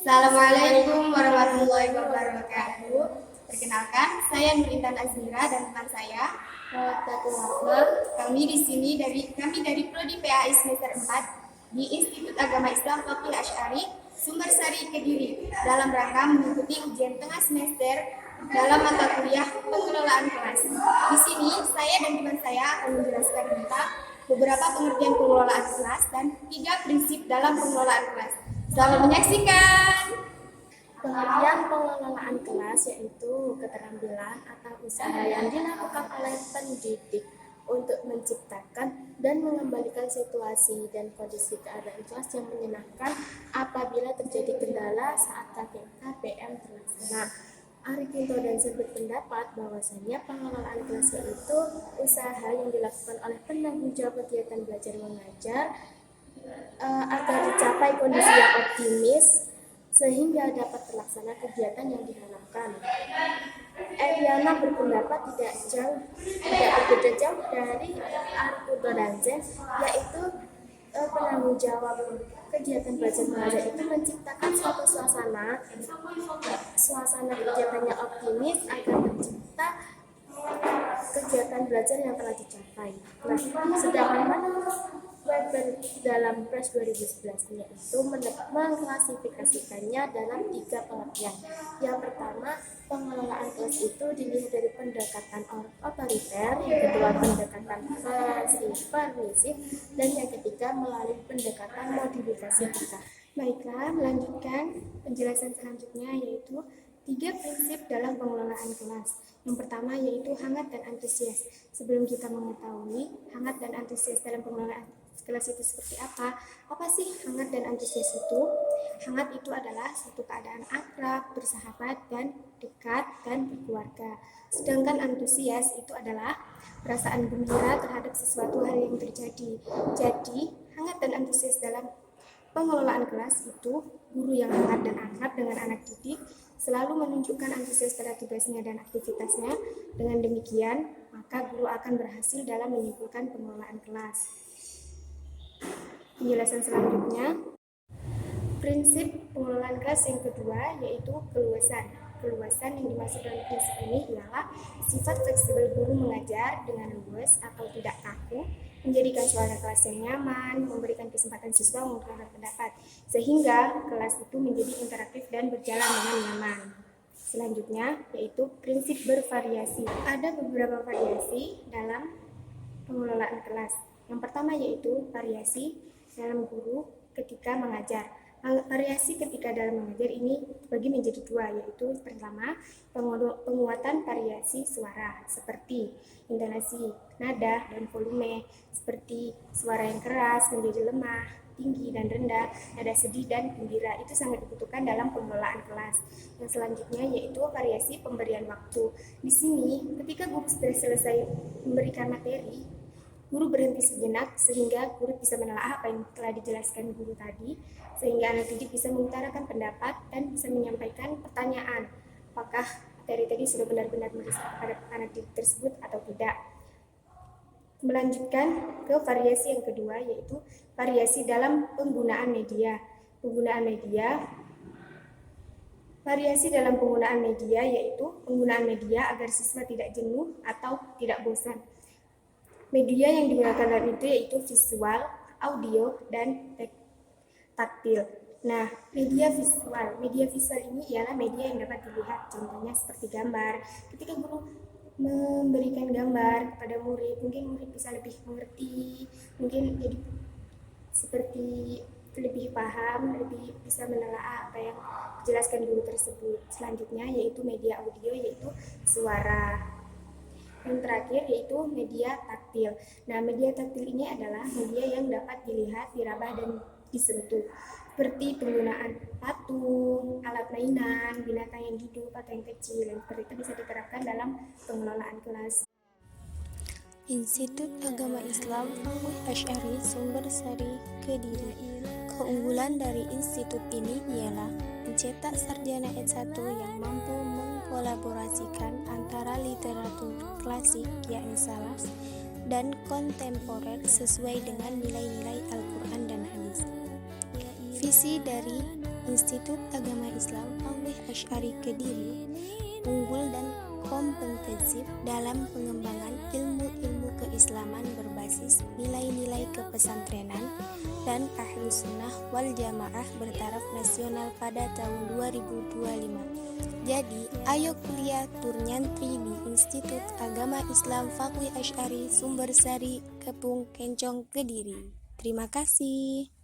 Assalamualaikum warahmatullahi wabarakatuh. Perkenalkan, saya Nur Intan Azmira dan teman saya Muhammad Wafel. Kami dari Prodi PAI semester 4 di Institut Agama Islam Fakih Asy'ari, Sumbersari, Kediri, dalam rangka mengikuti ujian tengah semester dalam mata kuliah pengelolaan kelas. Di sini, saya dan teman saya akan menjelaskan tentang beberapa pengertian pengelolaan kelas dan 3 prinsip dalam pengelolaan kelas. Selamat menyaksikan. Pengertian pengelolaan kelas yaitu keterampilan atau usaha yang dilakukan oleh pendidik untuk menciptakan dan mengembalikan situasi dan kondisi keadaan kelas yang menyenangkan apabila terjadi kendala saat KPM terlaksana. Arifinto dan berpendapat bahwasannya pengelolaan kelas yaitu usaha yang dilakukan oleh penanggung jawab kegiatan belajar mengajar agar dicapai kondisi yang optimis sehingga dapat terlaksana kegiatan yang diharapkan. Eliana berpendapat tidak berbeda jauh dari Arifinto dan yaitu penanggung jawab kegiatan belajar mengajar itu menciptakan suatu suasana kegiatannya optimis agar mencipta kegiatan belajar yang telah dicapai. Sedangkan menurut Weber dalam PRES 2011 itu mengklasifikasikannya dalam 3 pengertian. Yang pertama, pengelolaan kelas itu dilihat dari pendekatan otoriter, yang kedua pendekatan permisif, dan yang ketiga melalui pendekatan modifikasi kita. Baiklah, melanjutkan penjelasan selanjutnya yaitu 3 prinsip dalam pengelolaan kelas. Yang pertama yaitu hangat dan antusias. Sebelum kita mengetahui hangat dan antusias dalam pengelolaan kelas itu seperti apa sih hangat dan antusias itu? Hangat itu adalah suatu keadaan akrab, bersahabat, dan dekat, dan berkeluarga. Sedangkan antusias itu adalah perasaan gembira terhadap sesuatu hal yang terjadi. Jadi, hangat dan antusias dalam pengelolaan kelas itu guru yang hangat dan akrab dengan anak didik selalu menunjukkan antusias pada tugasnya dan aktivitasnya. Dengan demikian, maka guru akan berhasil dalam menyimpulkan pengelolaan kelas. Penjelasan selanjutnya, prinsip pengelolaan kelas yang kedua yaitu keluasan. Keluasan yang dimaksud dalam prinsip ini ialah sifat fleksibel guru mengajar dengan luas atau tidak kaku, menjadikan suasana kelas yang nyaman, memberikan kesempatan siswa mengungkapkan pendapat, sehingga kelas itu menjadi interaktif dan berjalan dengan nyaman. Selanjutnya, yaitu prinsip bervariasi. Ada beberapa variasi dalam pengelolaan kelas. Yang pertama yaitu variasi dalam guru ketika mengajar. Variasi ketika dalam mengajar ini dibagi menjadi 2, yaitu pertama penguatan variasi suara seperti intonasi, nada, dan volume, seperti suara yang keras menjadi lemah, tinggi dan rendah, nada sedih dan gembira. Itu sangat dibutuhkan dalam pengelolaan kelas. Yang selanjutnya yaitu variasi pemberian waktu. Di sini ketika guru sudah selesai memberikan materi, guru berhenti sejenak sehingga guru bisa menelaah apa yang telah dijelaskan guru tadi, sehingga anak didik bisa mengutarakan pendapat dan bisa menyampaikan pertanyaan apakah materi tadi sudah benar-benar meresap pada anak didik tersebut atau tidak. Melanjutkan ke variasi yang kedua yaitu variasi dalam penggunaan media. Variasi dalam penggunaan media yaitu penggunaan media agar siswa tidak jenuh atau tidak bosan. Media yang digunakan dalam itu yaitu visual, audio, dan taktil. Nah, media visual ini ialah media yang dapat dilihat, contohnya seperti gambar. Ketika guru memberikan gambar kepada murid, mungkin murid bisa lebih mengerti, mungkin jadi seperti lebih paham, lebih bisa menelaah apa yang dijelaskan guru tersebut. Selanjutnya yaitu media audio, yaitu suara. Yang terakhir yaitu media taktil. Nah, media taktil ini adalah media yang dapat dilihat, diraba, dan disentuh. Seperti penggunaan patung, alat mainan, binatang yang hidup atau yang kecil. Yang seperti itu bisa diterapkan dalam pengelolaan kelas. Institut Agama Islam Fakih Asy'ari Sumbersari, Kediri. Keunggulan dari institut ini ialah mencetak sarjana S1 yang mampu mengkolaborasikan antara literatur klasik yakni salaf dan kontemporer sesuai dengan nilai-nilai Al-Quran dan hadis. Visi dari Institut Agama Islam Faqih Asy'ari Kediri unggul dan kompetensif dalam pengembangan ilmu-ilmu keislaman berbasis nilai-nilai kepesantrenan dan Ahlus Sunnah wal Jamaah bertaraf nasional pada tahun 2025. Jadi, ayo kuliah tur nyantri di Institut Agama Islam Faqih Asy'ari Sumbersari Kepung Kencong Kediri. Terima kasih.